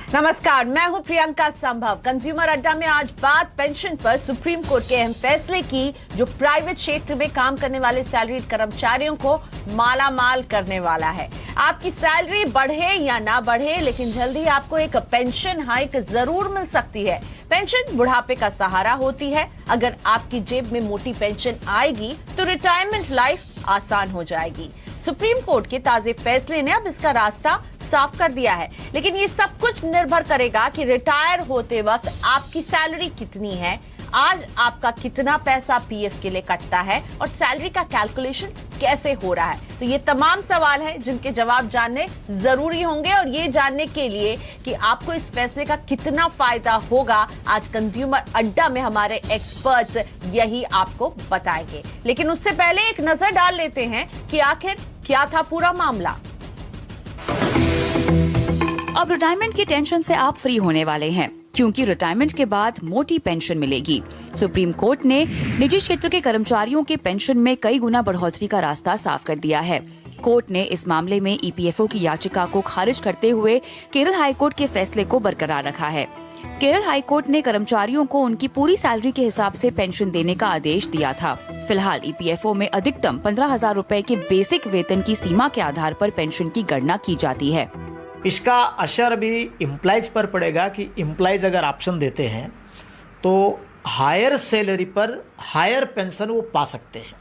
नमस्कार, मैं हूं प्रियंका संभव। कंज्यूमर अड्डा में आज बात पेंशन पर सुप्रीम कोर्ट के अहम फैसले की, जो प्राइवेट क्षेत्र में काम करने वाले सैलरीड कर्मचारियों को माला माल करने वाला है। आपकी सैलरी बढ़े या ना बढ़े, लेकिन जल्दी आपको एक पेंशन हाइक जरूर मिल सकती है। पेंशन बुढ़ापे का सहारा होती है। अगर आपकी जेब में मोटी पेंशन आएगी तो रिटायरमेंट लाइफ आसान हो जाएगी। सुप्रीम कोर्ट के ताजे फैसले ने अब इसका रास्ता साफ कर दिया है, लेकिन ये सब कुछ निर्भर करेगा कि रिटायर होते वक्त आपकी सैलरी कितनी है, आज आपका कितना पैसा पीएफ के लिए कटता है और सैलरी का कैलकुलेशन कैसे हो रहा है। तो ये तमाम सवाल हैं जिनके जवाब जानने जरूरी होंगे, और ये जानने के लिए कि आपको इस फैसले का कितना फायदा होगा, आज कंज्यूमर अड्डा में हमारे एक्सपर्ट्स यही आपको बताएंगे। लेकिन उससे पहले एक नजर डाल लेते हैं कि आखिर क्या था पूरा मामला। अब रिटायरमेंट की टेंशन से आप फ्री होने वाले हैं, क्योंकि रिटायरमेंट के बाद मोटी पेंशन मिलेगी। सुप्रीम कोर्ट ने निजी क्षेत्र के कर्मचारियों के पेंशन में कई गुना बढ़ोतरी का रास्ता साफ कर दिया है। कोर्ट ने इस मामले में ईपीएफओ की याचिका को खारिज करते हुए केरल हाईकोर्ट के फैसले को बरकरार रखा है। केरल हाईकोर्ट ने कर्मचारियों को उनकी पूरी सैलरी के हिसाब से पेंशन देने का आदेश दिया था। फिलहाल ईपीएफओ में अधिकतम 15,000 रूपए के बेसिक वेतन की सीमा के आधार पर पेंशन की गणना की जाती है। इसका असर भी इम्प्लाइज पर पड़ेगा कि इम्प्लाइज अगर ऑप्शन देते हैं तो हायर सैलरी पर हायर पेंशन वो पा सकते हैं।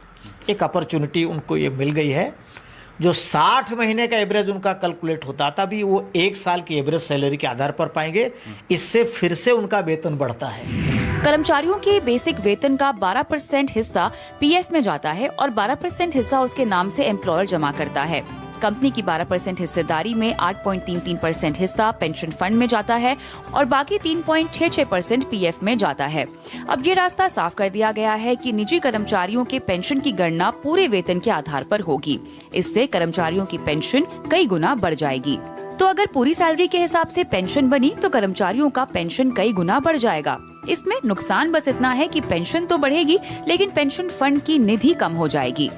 एक अपॉर्चुनिटी उनको ये मिल गई है। जो 60 महीने का एवरेज उनका कैलकुलेट होता था, भी वो 1 साल की एवरेज सैलरी के आधार पर पाएंगे। इससे फिर से उनका वेतन बढ़ता है। कर्मचारियों के बेसिक वेतन का 12% हिस्सा पीएफ में जाता है और 12% हिस्सा उसके नाम से एम्प्लॉयर जमा करता है। कंपनी की 12% हिस्सेदारी में 8.33% हिस्सा पेंशन फंड में जाता है और बाकी 3.66% पीएफ में जाता है। अब ये रास्ता साफ कर दिया गया है कि निजी कर्मचारियों के पेंशन की गणना पूरे वेतन के आधार पर होगी। इससे कर्मचारियों की पेंशन कई गुना बढ़ जाएगी। तो अगर पूरी सैलरी के हिसाब से पेंशन बनी तो कर्मचारियों का पेंशन कई गुना बढ़ जाएगा। इसमें नुकसान बस इतना है कि पेंशन तो बढ़ेगी, लेकिन पेंशन फंड की निधि कम हो जाएगी।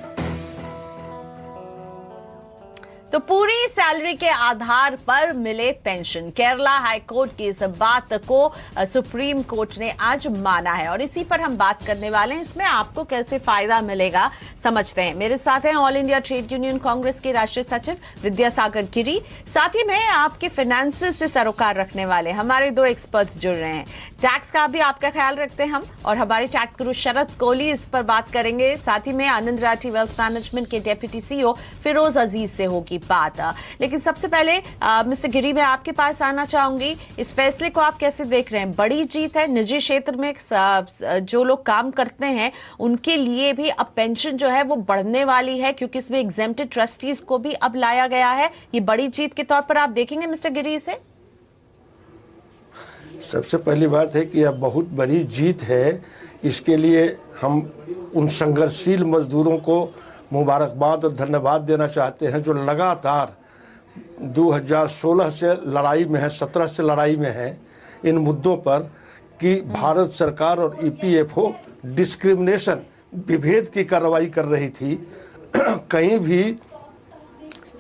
तो पूरी सैलरी के आधार पर मिले पेंशन, केरला हाईकोर्ट की इस बात को सुप्रीम कोर्ट ने आज माना है, और इसी पर हम बात करने वाले हैं। इसमें आपको कैसे फायदा मिलेगा समझते हैं। मेरे साथ हैं all India trade union Congress के राष्ट्रीय सचिव विद्यासागर गिरी, साथ ही में आपके फाइनेंस से सरोकार रखने वाले हमारे 2 एक्सपर्ट्स जुड़ रहे हैं। टैक्स का भी आपका ख्याल रखते हैं हम, और हमारे टैक्स गुरु शरद कोहली इस पर बात करेंगे। साथ ही में आनंद राठी वेल्थ मैनेजमेंट के डेप्यूटी सीईओ फिरोज अजीज से होगी बात। लेकिन सबसे पहले मिस्टर गिरी, मैं आपके पास आना चाहूंगी। इस फैसले को आप कैसे देख रहे हैं? बड़ी जीत है निजी क्षेत्र में, जो लोग काम करते हैं उनके लिए भी अब पेंशन जो है वो बढ़ने वाली है, क्योंकि इसमें एग्जेम्प्टेड ट्रस्टीज को भी अब लाया गया है। ये बड़ी जीत के तौर पर आप देखेंगे मिस्टर गिरी इसे? सबसे पहली बात है कि यह बहुत बड़ी जीत है। इसके लिए हम उन संघर्षशील मजदूरों को मुबारकबाद और धन्यवाद देना चाहते हैं, जो लगातार 2016 से लड़ाई में है, 17 से लड़ाई में है इन मुद्दों पर, कि भारत सरकार और ईपीएफओ डिस्क्रिमिनेशन, विभेद की कार्रवाई कर रही थी। कहीं भी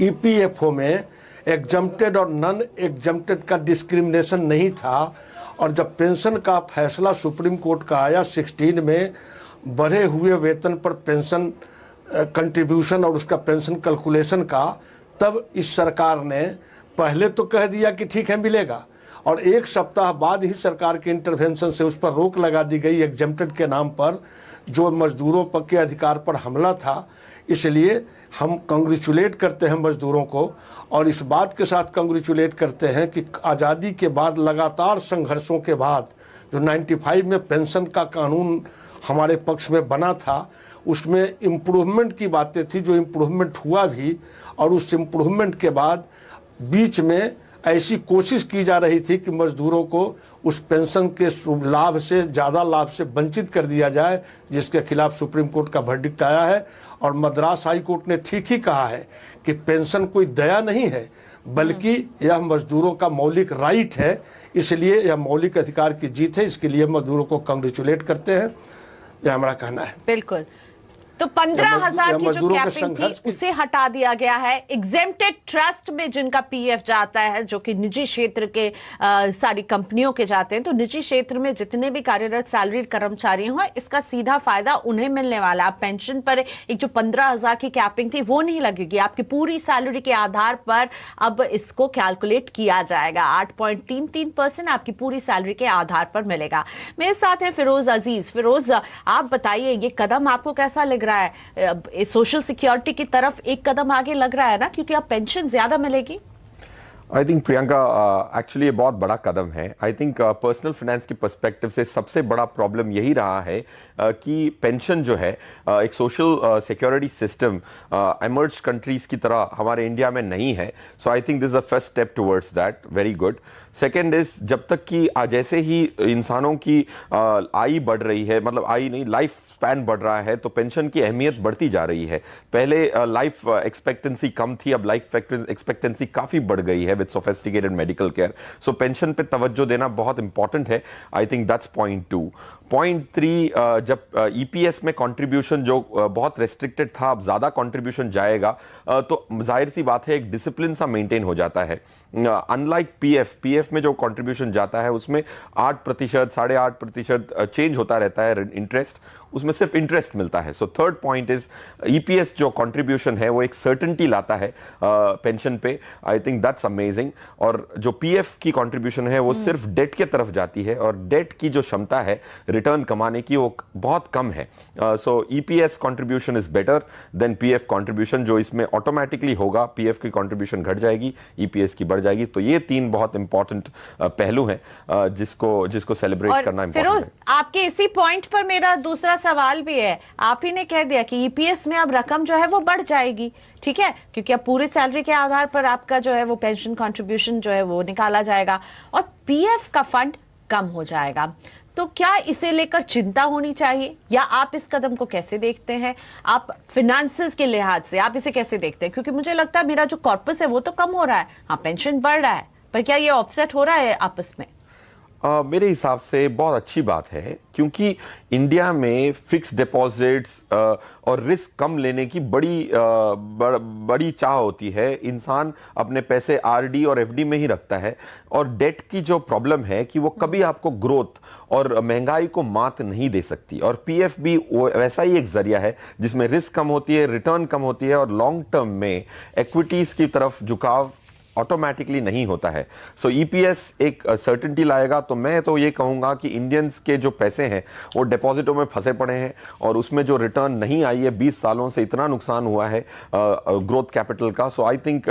ईपीएफओ में एग्जम्प्टेड और नॉन एग्जम्प्टेड का डिस्क्रिमिनेशन नहीं था। और जब पेंशन का फैसला सुप्रीम कोर्ट का आया 16 में, बढ़े हुए वेतन पर पेंशन कंट्रीब्यूशन और उसका पेंशन कैलकुलेशन का, तब इस सरकार ने पहले तो कह दिया कि ठीक है मिलेगा, और 1 सप्ताह बाद ही सरकार के इंटरवेंशन से उस पर रोक लगा दी गई एग्जेम्प्टेड के नाम पर, जो मजदूरों पर के अधिकार पर हमला था। इसलिए हम कंग्रेचुलेट करते हैं मजदूरों को, और इस बात के साथ कंग्रेचुलेट करते हैं कि आज़ादी के बाद लगातार संघर्षों के बाद जो 95 में पेंशन का कानून हमारे पक्ष में बना था, उसमें इम्प्रूवमेंट की बातें थी, जो इम्प्रूवमेंट हुआ भी। और उस इम्प्रूवमेंट के बाद बीच में ऐसी कोशिश की जा रही थी कि मजदूरों को उस पेंशन के लाभ से, ज़्यादा लाभ से वंचित कर दिया जाए, जिसके खिलाफ सुप्रीम कोर्ट का वर्डिक्ट आया है। और मद्रास हाई कोर्ट ने ठीक ही कहा है कि पेंशन कोई दया नहीं है, बल्कि यह मजदूरों का मौलिक राइट है। इसलिए यह मौलिक अधिकार की जीत है। इसके लिए मजदूरों को कंग्रेचुलेट करते हैं, यह हमारा कहना है। बिल्कुल। तो 15,000 की जो मजदूरों के कैपिंग संघर्ष थी उसे हटा दिया गया है। एग्जेम्प्टेड ट्रस्ट में जिनका पीएफ जाता है, जो कि निजी क्षेत्र के सारी कंपनियों के जाते हैं, तो निजी क्षेत्र में जितने भी कार्यरत सैलरीड कर्मचारी हैं इसका सीधा फायदा उन्हें मिलने वाला। आप पेंशन पर एक जो 15,000 की कैपिंग थी वो नहीं लगेगी, आपकी पूरी सैलरी के आधार पर अब इसको कैलकुलेट किया जाएगा। 8.33% आपकी पूरी सैलरी के आधार पर मिलेगा। मेरे साथ है फिरोज अजीज। फिरोज, आप बताइए ये कदम आपको कैसा लग रहा है? सोशल सिक्योरिटी की तरफ एक कदम आगे लग रहा है ना, क्योंकि अब पेंशन ज्यादा मिलेगी। आई थिंक प्रियंका एक्चुअली ये बहुत बड़ा कदम है। आई थिंक पर्सनल फाइनेंस के पर्सपेक्टिव से सबसे बड़ा प्रॉब्लम यही रहा है कि पेंशन जो है एक social security system emerge countries की तरह हमारे इंडिया में नहीं है। So I think this is a first step towards that, very good. Second is, जब तक कि जैसे ही इंसानों की आयु बढ़ रही है, मतलब आयु नहीं, लाइफ स्पैन बढ़ रहा है, तो पेंशन की अहमियत बढ़ती जा रही है। पहले लाइफ एक्सपेक्टेंसी कम थी, अब लाइफ एक्सपेक्टेंसी काफ़ी बढ़ गई है with sophisticated medical care. So pension पे तवज्जो देना बहुत इंपॉर्टेंट है। I think that's point 2। Point 3, जब ईपीएस में कंट्रीब्यूशन जो बहुत रेस्ट्रिक्टेड था, अब ज़्यादा कंट्रीब्यूशन जाएगा, तो जाहिर सी बात है एक डिसिप्लिन सा मेंटेन हो जाता है। अनलाइक पीएफ में जो कंट्रीब्यूशन जाता है उसमें 8%, 8.5% चेंज होता रहता है इंटरेस्ट, उसमें सिर्फ इंटरेस्ट मिलता है। So third point is EPS जो कंट्रीब्यूशन है वो एक सर्टेनिटी लाता है पेंशन पे। I think that's amazing. और जो पीएफ की कंट्रीब्यूशन है वो सिर्फ डेट के तरफ जाती है, और डेट की जो क्षमता है रिटर्न कमाने की वो बहुत कम है। So EPS contribution is better than PF contribution, जो इसमें ऑटोमेटिकली होगा। पीएफ की कंट्रीब्यूशन घट जाएगी, ईपीएस की बढ़ जाएगी। तो ये 3 बहुत इंपॉर्टेंट पहलू हैं जिसको सेलिब्रेट करना इंपॉर्टेंट है। आपके इसी पॉइंट पर मेरा दूसरा सवाल भी है। आप ही ने कह दिया कि ईपीएस में अब रकम जो है वो बढ़ जाएगी, ठीक है, क्योंकि अब पूरी सैलरी के आधार पर आपका जो है वो पेंशन कंट्रीब्यूशन जो है वो निकाला जाएगा, और पीएफ का फंड कम हो जाएगा। तो क्या इसे लेकर चिंता होनी चाहिए, या आप इस कदम को कैसे देखते हैं? आप फिनेंसेस के लिहाज से आप इसे कैसे देखते हैं? क्योंकि मुझे लगता है मेरा जो कॉर्पस है वो तो कम हो रहा है, हाँ पेंशन बढ़ रहा है, पर क्या ये ऑफसेट हो रहा है आपस में? मेरे हिसाब से बहुत अच्छी बात है, क्योंकि इंडिया में फिक्स डिपॉजिट्स और रिस्क कम लेने की बड़ी चाह होती है। इंसान अपने पैसे आरडी और एफडी में ही रखता है, और डेट की जो प्रॉब्लम है कि वो कभी आपको ग्रोथ और महंगाई को मात नहीं दे सकती। और पीएफ भी वैसा ही एक जरिया है जिसमें रिस्क कम होती है, रिटर्न कम होती है, और लॉन्ग टर्म में इक्विटीज की तरफ झुकाव ऑटोमेटिकली नहीं होता है। सो ईपीएस एक सर्टेनिटी लाएगा। तो मैं तो ये कहूँगा कि इंडियंस के जो पैसे हैं वो डिपॉजिटों में फंसे पड़े हैं, और उसमें जो रिटर्न नहीं आई है, 20 सालों से इतना नुकसान हुआ है ग्रोथ कैपिटल का। सो आई थिंक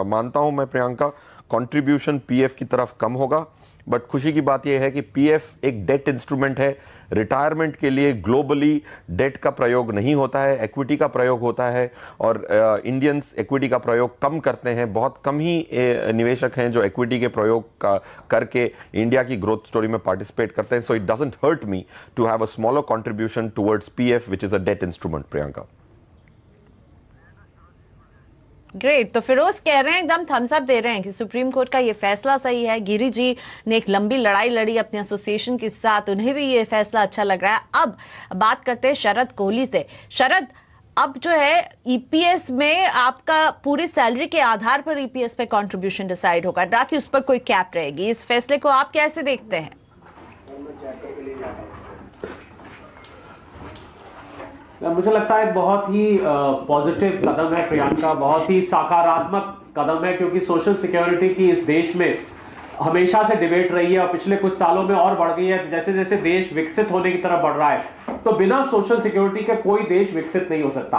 मानता हूँ मैं प्रियंका, कंट्रीब्यूशन पीएफ की तरफ कम होगा, बट खुशी की बात यह है कि पीएफ एक डेट इंस्ट्रूमेंट है। रिटायरमेंट के लिए ग्लोबली डेट का प्रयोग नहीं होता है, इक्विटी का प्रयोग होता है, और इंडियंस इक्विटी का प्रयोग कम करते हैं। बहुत कम ही निवेशक हैं जो इक्विटी के प्रयोग करके इंडिया की ग्रोथ स्टोरी में पार्टिसिपेट करते हैं। So it doesn't hurt me to have a smaller contribution towards PF which is a debt instrument. Priyanka, great. तो फिरोज कह रहे हैं, एकदम थम्स अप दे रहे हैं कि सुप्रीम कोर्ट का ये फैसला सही है। गिरी जी ने एक लंबी लड़ाई लड़ी अपने एसोसिएशन के साथ, उन्हें भी ये फैसला अच्छा लग रहा है। अब बात करते हैं शरद कोहली से। शरद, अब जो है ईपीएस में आपका पूरी सैलरी के आधार पर ईपीएस पे कंट्रीब्यूशन डिसाइड होगा, ना कि उस पर कोई कैप रहेगी। इस फैसले को आप कैसे देखते हैं? मुझे लगता है बहुत ही पॉजिटिव कदम है प्रियंका, बहुत ही सकारात्मक कदम है, क्योंकि सोशल सिक्योरिटी की इस देश में हमेशा से डिबेट रही है और पिछले कुछ सालों में और बढ़ गई है। जैसे जैसे देश विकसित होने की तरफ बढ़ रहा है, तो बिना सोशल सिक्योरिटी के कोई देश विकसित नहीं हो सकता।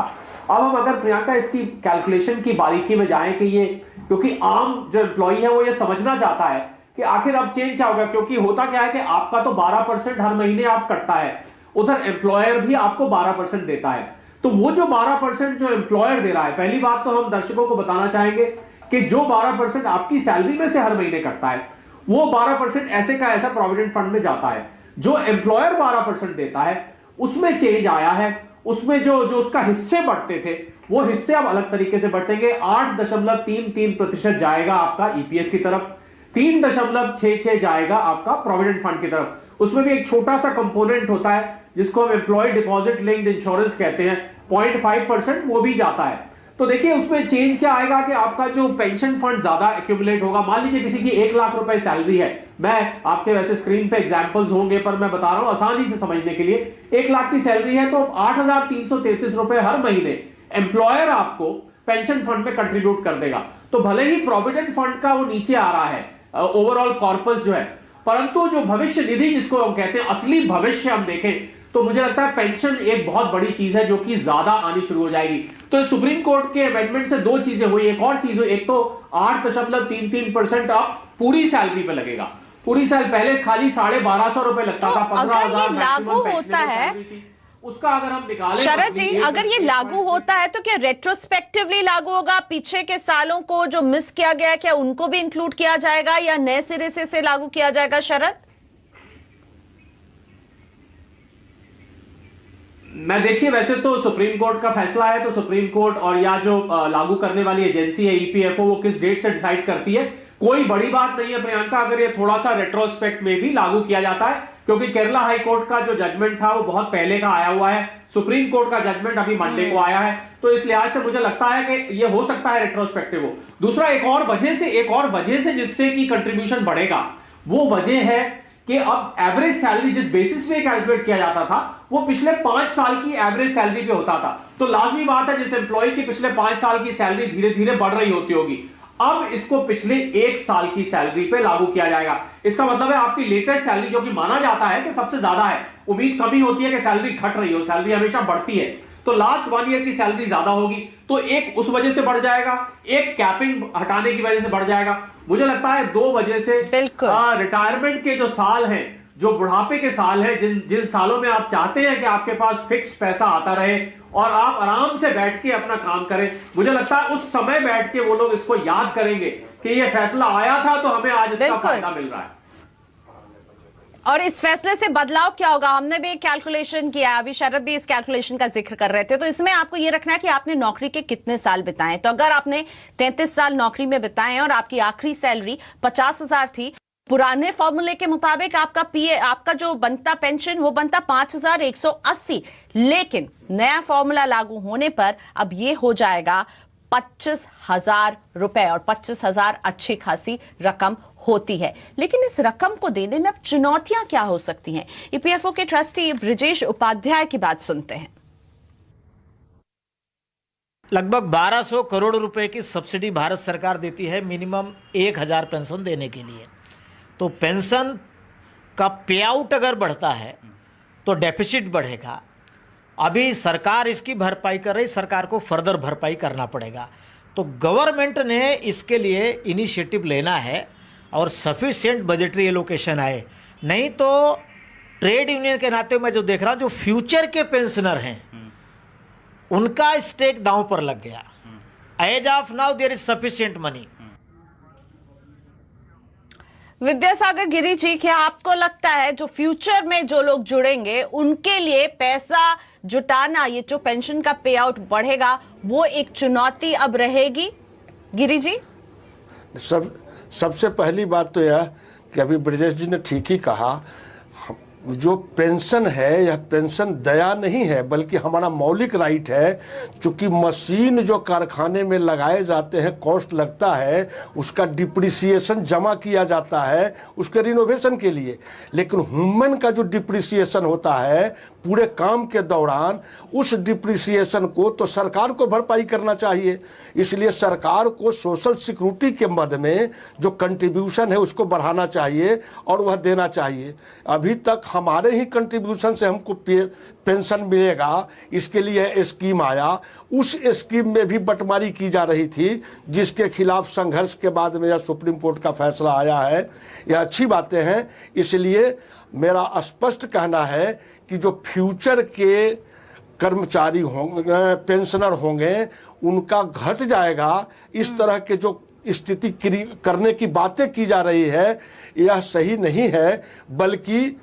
अब हम अगर प्रियंका इसकी कैलकुलेशन की बारीकी में जाएं कि ये, क्योंकि आम जो एम्प्लॉई है वो ये समझना चाहता है कि आखिर अब चेंज क्या होगा, क्योंकि होता क्या है कि आपका तो 12% हर महीने आप कटता है, उधर एम्प्लॉयर भी आपको 12% देता है। तो वो जो 12% जो एम्प्लॉयर दे रहा है, पहली बात तो हम दर्शकों को बताना चाहेंगे कि जो 12% आपकी सैलरी में से हर महीने कटता है, वो 12% ऐसे का ऐसा प्रोविडेंट फंड में जाता है। जो एम्प्लॉयर 12% देता है उसमें चेंज आया है, उसमें जो उसका हिस्से बढ़ते थे वो हिस्से अब अलग तरीके से बढ़ेंगे। 8.33% जाएगा आपका ईपीएस की तरफ, 3.66 जाएगा आपका प्रोविडेंट फंड की तरफ। उसमें भी एक छोटा सा कंपोनेंट होता है जिसको हम एम्प्लॉय डिपॉजिट लिंक्ड इंश्योरेंस कहते हैं, 0.5% वो भी जाता है। तो देखिए उसमें चेंज क्या आएगा कि आपका जो पेंशन फंड ज्यादा एक्यूमुलेट होगा। मान लीजिए किसी की 1 लाख रुपए सैलरी है, मैं आपके वैसे स्क्रीन पे एग्जांपल्स होंगे पर मैं बता रहा हूं आसानी से समझने के लिए। 1 लाख की सैलरी है तो 8,333 रुपए हर महीने एम्प्लॉयर आपको पेंशन फंड में कंट्रीब्यूट कर देगा। तो भले ही प्रोविडेंट फंड का वो नीचे आ रहा है ओवरऑल कॉर्पस जो है, परंतु जो भविष्य निधि जिसको हम कहते हैं असली भविष्य हम देखें तो मुझे लगता है पेंशन एक बहुत बड़ी चीज है जो कि ज्यादा आनी शुरू हो जाएगी। तो सुप्रीम कोर्ट के अमेंडमेंट से 2 चीजें हुई, एक और चीज हुई, एक तो 8.33% आप पूरी सैलरी पे लगेगा। पूरी साल पहले खाली 1250 रुपए लगता था, 15,000 लागू होता है उसका अगर हम निकालें शरद जी, अगर ये लागू होता है तो क्या रेट्रोस्पेक्टिवली लागू होगा? पीछे के सालों को जो मिस किया गया क्या उनको भी इंक्लूड किया जाएगा या नए सिरे से लागू किया जाएगा? शरद, मैं देखिए वैसे तो सुप्रीम कोर्ट का फैसला है, तो सुप्रीम कोर्ट और या जो लागू करने वाली एजेंसी है ईपीएफओ वो किस डेट से डिसाइड करती है। कोई बड़ी बात नहीं है प्रियंका अगर ये थोड़ा सा रेट्रोस्पेक्ट में भी लागू किया जाता है, क्योंकि केरला हाई कोर्ट का जो जजमेंट था वो बहुत पहले का आया हुआ है, सुप्रीम कोर्ट का जजमेंट अभी मंडे को आया है, तो इस लिहाज से मुझे लगता है कि ये हो सकता है रेट्रोस्पेक्टिव हो। दूसरा एक और वजह से जिससे कि कंट्रीब्यूशन बढ़ेगा वो वजह है कि अब एवरेज सैलरी जिस बेसिस पे कैलकुलेट किया जाता था वो पिछले 5 साल की एवरेज सैलरी पे होता था। तो लाजमी बात है जिस एम्प्लॉय की पिछले 5 साल की सैलरी धीरे धीरे बढ़ रही होती होगी, अब इसको पिछले 1 साल की सैलरी पे लागू किया जाएगा। इसका मतलब है आपकी लेटेस्ट सैलरी जो कि माना जाता है कि सबसे ज्यादा है, उम्मीद कभी होती है कि सैलरी घट रही हो, सैलरी हमेशा बढ़ती है, तो लास्ट 1 ईयर की सैलरी ज्यादा होगी, तो एक उस वजह से बढ़ जाएगा, एक कैपिंग हटाने की वजह से बढ़ जाएगा। मुझे लगता है 2 वजह से रिटायरमेंट के जो साल हैं, जो बुढ़ापे के साल हैं, जिन सालों में आप चाहते हैं कि आपके पास फिक्स्ड पैसा आता रहे और आप आराम से बैठ के अपना काम करें, मुझे लगता है उस समय बैठ के वो लोग इसको याद करेंगे कि ये फैसला आया था तो हमें आज इसका फायदा मिल रहा है। और इस फैसले से बदलाव क्या होगा? हमने भी एक कैलकुलेशन किया, अभी शरद भी इस कैलकुलेशन का जिक्र कर रहे थे, तो इसमें आपको ये रखना है कि आपने नौकरी के कितने साल बिताए। तो अगर आपने 33 साल नौकरी में बिताए और आपकी आखिरी सैलरी 50,000 थी, पुराने फॉर्मूले के मुताबिक आपका जो बनता पेंशन वो बनता 5,180, लेकिन नया फॉर्मूला लागू होने पर अब ये हो जाएगा 25,000 रुपए, और 25,000 अच्छी खासी रकम होती है। लेकिन इस रकम को देने में अब चुनौतियां क्या हो सकती हैं? ईपीएफओ के ट्रस्टी ब्रिजेश उपाध्याय की बात सुनते हैं। लगभग 1200 करोड़ रुपए की सब्सिडी भारत सरकार देती है मिनिमम 1,000 पेंशन देने के लिए। तो पेंशन का पे आउट अगर बढ़ता है तो डेफिसिट बढ़ेगा। अभी सरकार इसकी भरपाई कर रही, सरकार को फर्दर भरपाई करना पड़ेगा। तो गवर्नमेंट ने इसके लिए इनिशिएटिव लेना है और सफिशिएंट बजटरी एलोकेशन आए, नहीं तो ट्रेड यूनियन के नाते मैं जो देख रहा हूँ, जो फ्यूचर के पेंशनर हैं उनका स्टेक दांव पर लग गया। As of now there is sufficient money. Vidyasagar Giri ji, क्या आपको लगता है जो फ्यूचर में जो लोग जुड़ेंगे उनके लिए पैसा जुटाना, ये जो पेंशन का पे आउट बढ़ेगा, वो एक चुनौती अब रहेगी? गिरी जी, सबसे पहली बात तो यह कि अभी ब्रजेश जी ने ठीक ही कहा, जो पेंशन है यह पेंशन दया नहीं है बल्कि हमारा मौलिक राइट है। चूँकि मशीन जो कारखाने में लगाए जाते हैं, कॉस्ट लगता है, उसका डिप्रिसिएशन जमा किया जाता है उसके रिनोवेशन के लिए, लेकिन ह्यूमन का जो डिप्रिसिएशन होता है पूरे काम के दौरान, उस डिप्रिसिएशन को तो सरकार को भरपाई करना चाहिए। इसलिए सरकार को सोशल सिक्योरिटी के मद में जो कंट्रीब्यूशन है उसको बढ़ाना चाहिए और वह देना चाहिए। अभी तक हमारे ही कंट्रीब्यूशन से हमको पेंशन मिलेगा, इसके लिए स्कीम आया, उस स्कीम में भी बंटवारी की जा रही थी, जिसके खिलाफ संघर्ष के बाद में यह सुप्रीम कोर्ट का फैसला आया है। यह अच्छी बातें हैं। इसलिए मेरा स्पष्ट कहना है कि जो फ्यूचर के कर्मचारी होंगे, पेंशनर होंगे, उनका घट जाएगा। इस तरह के जो स्थिति करने की बातें की जा रही है यह सही नहीं है, बल्कि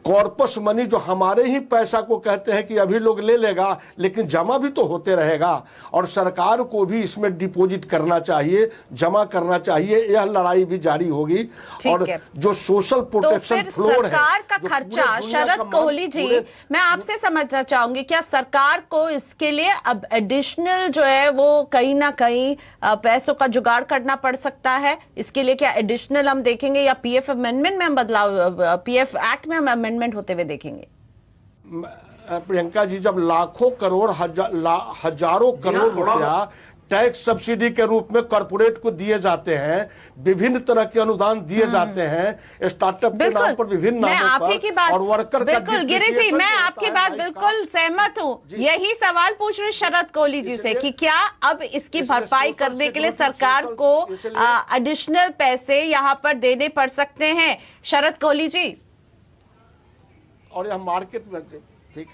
कॉर्पस मनी जो हमारे ही पैसा को कहते हैं कि अभी लोग ले लेगा, लेकिन जमा भी तो होते रहेगा और सरकार को भी इसमें डिपॉजिट करना चाहिए, जमा करना चाहिए। यह लड़ाई भी जारी होगी। और जो सोशल प्रोटेक्शन फ्लोर है, सरकार का खर्चा, शरद कोहली जी मैं आपसे समझना चाहूंगी, क्या सरकार को इसके लिए अब एडिशनल जो है वो कहीं ना कहीं पैसों का जुगाड़ करना पड़ सकता है? इसके लिए क्या एडिशनल हम देखेंगे या पीएफ अमेंडमेंट में हम बदलाव, पीएफ एक्ट में हम अमेंडमेंट होते हुए देखेंगे? प्रियंका जी, जब लाखों करोड़ हजारों करोड़ रुपया टैक्स सब्सिडी के रूप में कॉर्पोरेट को दिए जाते हैं, विभिन्न तरह के अनुदान दिए जाते हैं स्टार्टअप के नाम पर, विभिन्न नामों पर, और वर्कर का बिल्कुल गिरी जी, मैं आपकी बात बिल्कुल सहमत हूँ। यही सवाल पूछ रही शरद कोहली जी से कि क्या अब इसकी भरपाई करने के लिए सरकार को एडिशनल पैसे यहाँ पर देने पड़ सकते हैं? शरद कोहली जी। और यह मार्केट में ठीक,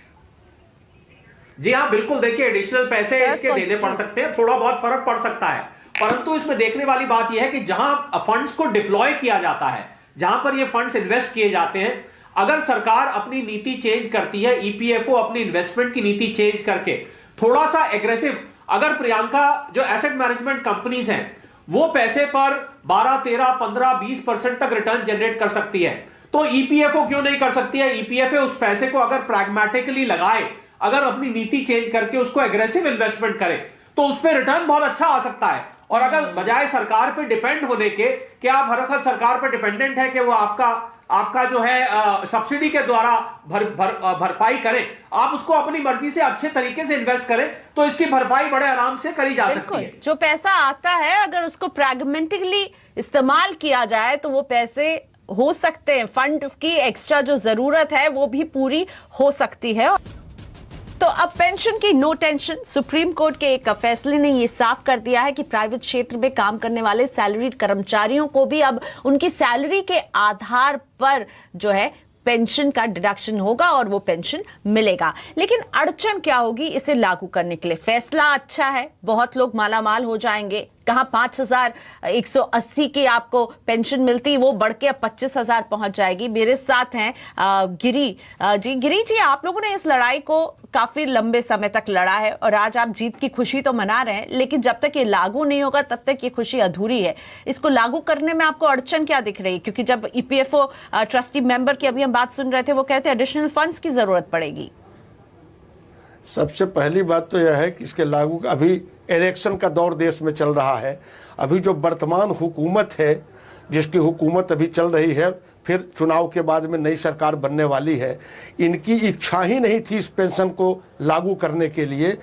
जी हाँ बिल्कुल, देखिए एडिशनल पैसे इसके देने पड़ सकते हैं, थोड़ा बहुत फर्क पड़ सकता है, परंतु इसमें देखने वाली बात यह है कि जहां फंड्स को डिप्लॉय किया जाता है, जहां पर ये फंड्स इन्वेस्ट किए जाते हैं, अगर सरकार अपनी नीति चेंज करती है, ईपीएफओ अपनी इन्वेस्टमेंट की नीति चेंज करके थोड़ा सा एग्रेसिव, अगर प्रियंका जो एसेट मैनेजमेंट कंपनीज हैं वो पैसे पर 12, 13, 15, 20% तक रिटर्न जनरेट कर सकती है, तो ईपीएफओ क्यों नहीं कर सकती है? ईपीएफओ उस पैसे को अगर प्रैग्मेटिकली लगाए, अगर अपनी नीति चेंज करके उसको एग्रेसिव इन्वेस्टमेंट करे, तो उस पर रिटर्न बहुत अच्छा आ सकता है। और अगर बजाय सरकार पे डिपेंड होने के, कि आप हर वक्त सरकार पे डिपेंडेंट है कि वो आपका जो है सब्सिडी के द्वारा भरपाई करें, आप उसको अपनी मर्जी से अच्छे तरीके से इन्वेस्ट करें, तो इसकी भरपाई बड़े आराम से करी जा सकती है। जो पैसा आता है अगर उसको प्रैग्मेटिकली इस्तेमाल किया जाए तो वो पैसे हो सकते हैं, फंड की एक्स्ट्रा जो जरूरत है वो भी पूरी हो सकती है। तो अब पेंशन की नो टेंशन, सुप्रीम कोर्ट के एक फैसले ने यह साफ कर दिया है कि प्राइवेट क्षेत्र में काम करने वाले सैलरीड कर्मचारियों को भी अब उनकी सैलरी के आधार पर जो है पेंशन का डिडक्शन होगा और वो पेंशन मिलेगा। लेकिन अड़चन क्या होगी इसे लागू करने के लिए? फैसला अच्छा है, बहुत लोग मालामाल हो जाएंगे, कहां 5,180 की आपको पेंशन मिलती, वो बढ़ के अब 25,000 पहुंच जाएगी। मेरे साथ हैं गिरी जी, आप लोगों ने इस लड़ाई को काफी लंबे समय तक लड़ा है और आज आप जीत की खुशी तो मना रहे हैं, लेकिन जब तक ये लागू नहीं होगा तब तक ये खुशी अधूरी है। इसको लागू करने में आपको अड़चन क्या दिख रही है? क्योंकि जब ईपीएफओ ट्रस्टी मेंबर की अभी हम बात सुन रहे थे, वो कहते हैं एडिशनल फंड्स की जरूरत पड़ेगी। सबसे पहली बात तो यह है कि इसके लागू, अभी इलेक्शन का दौर देश में चल रहा है, अभी जो वर्तमान हुकूमत है, जिसकी हुकूमत अभी चल रही है, फिर चुनाव के बाद में नई सरकार बनने वाली है, इनकी इच्छा ही नहीं थी इस पेंशन को लागू करने के लिए।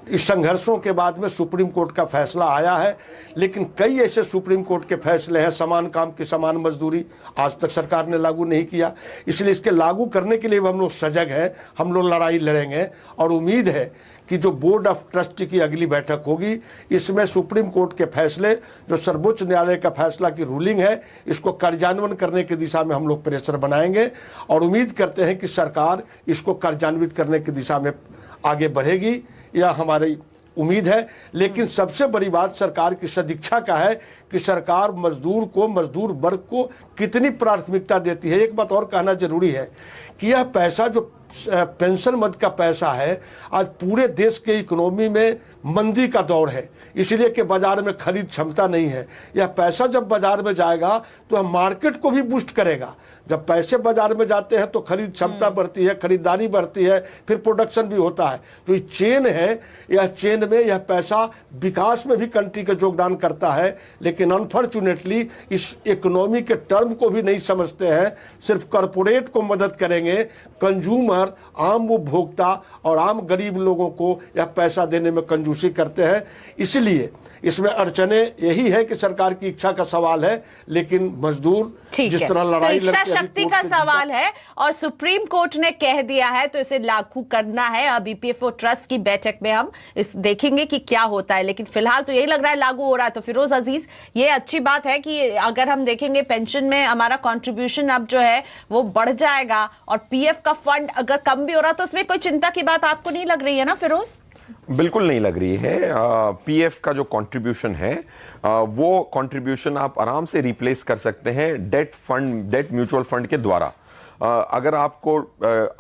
इस संघर्षों के बाद में सुप्रीम कोर्ट का फैसला आया है, लेकिन कई ऐसे सुप्रीम कोर्ट के फैसले हैं, समान काम की समान मजदूरी आज तक सरकार ने लागू नहीं किया। इसलिए इसके लागू करने के लिए हम लोग सजग हैं, हम लोग लड़ाई लड़ेंगे और उम्मीद है कि जो बोर्ड ऑफ ट्रस्टी की अगली बैठक होगी, इसमें सुप्रीम कोर्ट के फैसले, जो सर्वोच्च न्यायालय का फैसला की रूलिंग है, इसको कार्यान्वयन करने की दिशा में हम लोग प्रेशर बनाएंगे और उम्मीद करते हैं कि सरकार इसको कार्यान्वित करने की दिशा में आगे बढ़ेगी, यह हमारी उम्मीद है। लेकिन सबसे बड़ी बात सरकार की सदिच्छा का है कि सरकार मजदूर वर्ग को कितनी प्राथमिकता देती है। एक बात और कहना जरूरी है कि यह पैसा जो पेंशन मद का पैसा है, आज पूरे देश के इकोनॉमी में मंदी का दौर है, इसलिए कि बाजार में खरीद क्षमता नहीं है। यह पैसा जब बाजार में जाएगा तो मार्केट को भी बूस्ट करेगा। जब पैसे बाजार में जाते हैं तो खरीद क्षमता बढ़ती है, खरीदारी बढ़ती है, फिर प्रोडक्शन भी होता है। तो ये चेन है, यह चेन में यह पैसा विकास में भी कंट्री का योगदान करता है। लेकिन अनफॉर्चुनेटली इस इकोनॉमी के टर्म को भी नहीं समझते हैं, सिर्फ कॉरपोरेट को मदद करेंगे, कंज्यूमर, आम उपभोक्ता और आम गरीब लोगों को यह पैसा देने में कंजूसी करते हैं। इसलिए इसमें अड़चने यही है कि सरकार की इच्छा का सवाल है, लेकिन मजदूर जिस तरह लड़ाई इच्छा शक्ति का सवाल है और सुप्रीम कोर्ट ने कह दिया है तो इसे लागू करना है। अब ईपीएफओ ट्रस्ट की बैठक में हम इस देखेंगे कि क्या होता है, लेकिन फिलहाल तो यही लग रहा है लागू हो रहा है। तो फिरोज अजीज, ये अच्छी बात है कि अगर हम देखेंगे पेंशन में हमारा कॉन्ट्रीब्यूशन अब जो है वो बढ़ जाएगा और पीएफ का फंड अगर कम भी हो रहा तो उसमें कोई चिंता की बात आपको नहीं लग रही है ना फिरोज? बिल्कुल नहीं लग रही है। पीएफ का जो कंट्रीब्यूशन है वो कंट्रीब्यूशन आप आराम से रिप्लेस कर सकते हैं डेट म्यूचुअल फंड के द्वारा। अगर आपको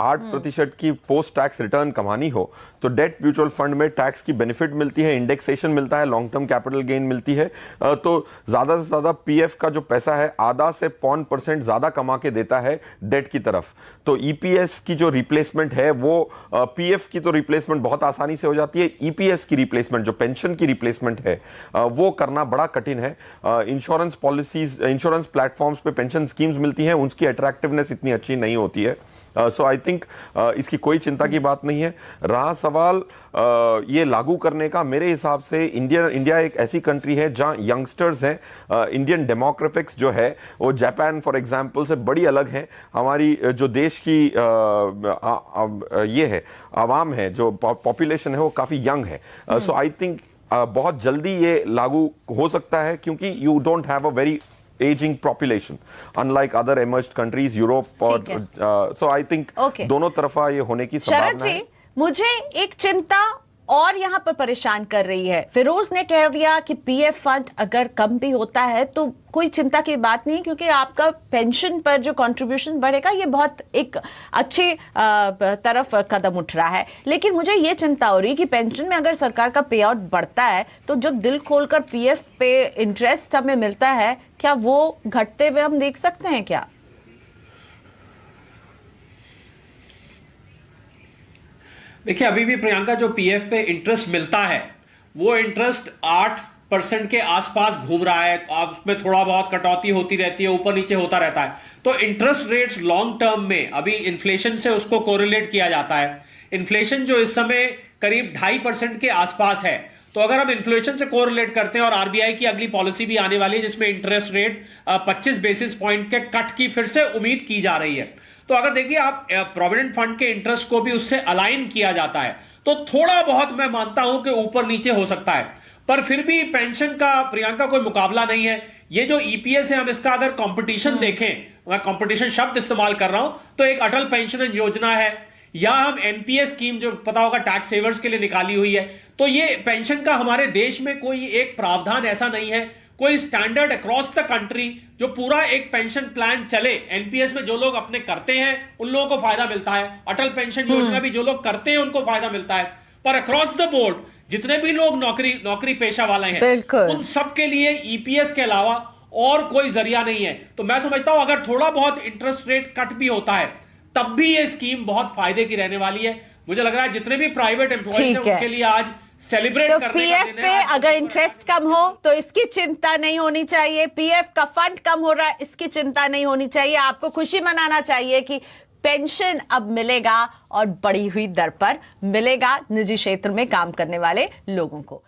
8% की पोस्ट टैक्स रिटर्न कमानी हो तो डेट म्यूचुअल फंड में टैक्स की बेनिफिट मिलती है, इंडेक्सेशन मिलता है, लॉन्ग टर्म कैपिटल गेन मिलती है। तो ज्यादा से ज्यादा पीएफ का जो पैसा है आधा से 5% ज्यादा कमा के देता है डेट की तरफ। तो ईपीएस की जो रिप्लेसमेंट है वो पीएफ की तो रिप्लेसमेंट बहुत आसानी से हो जाती है, ईपीएस की रिप्लेसमेंट जो पेंशन की रिप्लेसमेंट है वो करना बड़ा कठिन है। इंश्योरेंस पॉलिसीज, इंश्योरेंस प्लेटफॉर्म्स पे पेंशन स्कीम्स मिलती हैं, उनकी अट्रैक्टिवनेस इतनी अच्छी नहीं होती है। सो आई थिंक इसकी कोई चिंता की बात नहीं है। रहा सवाल ये लागू करने का, मेरे हिसाब से इंडिया एक ऐसी कंट्री है जहां यंगस्टर्स हैं। इंडियन डेमोग्राफिक्स जो है वो जापान फॉर एग्जांपल से बड़ी अलग है। हमारी जो देश की ये है आवाम है, जो पॉपुलेशन है वो काफी यंग है। सो आई थिंक बहुत जल्दी ये लागू हो सकता है क्योंकि you don't have a very aging population unlike other emerged countries Europe और so I think दोनों तरफा ये होने की संभावना है। मुझे एक चिंता और यहाँ पर परेशान कर रही है। फिरोज ने कह दिया कि पीएफ फंड अगर कम भी होता है तो कोई चिंता की बात नहीं, क्योंकि आपका पेंशन पर जो कंट्रीब्यूशन बढ़ेगा ये बहुत एक अच्छी तरफ कदम उठ रहा है। लेकिन मुझे ये चिंता हो रही है कि पेंशन में अगर सरकार का पे आउट बढ़ता है तो जो दिल खोलकर पीएफ पे इंटरेस्ट हमें मिलता है, क्या वो घटते हुए हम देख सकते हैं क्या? देखिए, अभी भी प्रियंका जो पीएफ पे इंटरेस्ट मिलता है वो इंटरेस्ट 8% के आसपास घूम रहा है। आप उसमें थोड़ा बहुत कटौती होती रहती है, ऊपर नीचे होता रहता है। तो इंटरेस्ट रेट्स लॉन्ग टर्म में अभी इन्फ्लेशन से उसको कोरिलेट किया जाता है। इन्फ्लेशन जो इस समय करीब 2.5% के आसपास है, तो अगर हम इन्फ्लेशन से कोरिलेट करते हैं और आरबीआई की अगली पॉलिसी भी आने वाली है जिसमें इंटरेस्ट रेट 25 बेसिस पॉइंट के कट की फिर से उम्मीद की जा रही है, तो अगर देखिए आप प्रोविडेंट फंड के इंटरेस्ट को भी उससे अलाइन किया जाता है तो थोड़ा बहुत मैं मानता हूं कि ऊपर नीचे हो सकता है, पर फिर भी पेंशन का प्रियंका कोई मुकाबला नहीं है। ये जो ईपीएस है, हम इसका अगर कंपटीशन देखें, मैं कंपटीशन शब्द इस्तेमाल कर रहा हूं, तो एक अटल पेंशन योजना है या हम एनपीएस स्कीम जो पता होगा टैक्स सेवर्स के लिए निकाली हुई है। तो ये पेंशन का हमारे देश में कोई एक प्रावधान ऐसा नहीं है, कोई स्टैंडर्ड अक्रॉस द कंट्री जो पूरा एक पेंशन प्लान चले। एनपीएस में जो लोग अपने करते हैं उन लोगों को फायदा मिलता है, अटल पेंशन योजना भी जो लोग करते हैं उनको फायदा मिलता है, पर अक्रॉस द बोर्ड जितने भी लोग नौकरी पेशा वाले हैं उन सब के लिए ईपीएस के अलावा और कोई जरिया नहीं है। तो मैं समझता हूं अगर थोड़ा बहुत इंटरेस्ट रेट कट भी होता है तब भी ये स्कीम बहुत फायदे की रहने वाली है। मुझे लग रहा है जितने भी प्राइवेट एम्प्लॉयज हैं उनके लिए आज सेलिब्रेट तो करने पीएफ पे अगर इंटरेस्ट कम हो तो इसकी चिंता नहीं होनी चाहिए, पीएफ का फंड कम हो रहा है इसकी चिंता नहीं होनी चाहिए। आपको खुशी मनाना चाहिए कि पेंशन अब मिलेगा और बढ़ी हुई दर पर मिलेगा निजी क्षेत्र में काम करने वाले लोगों को।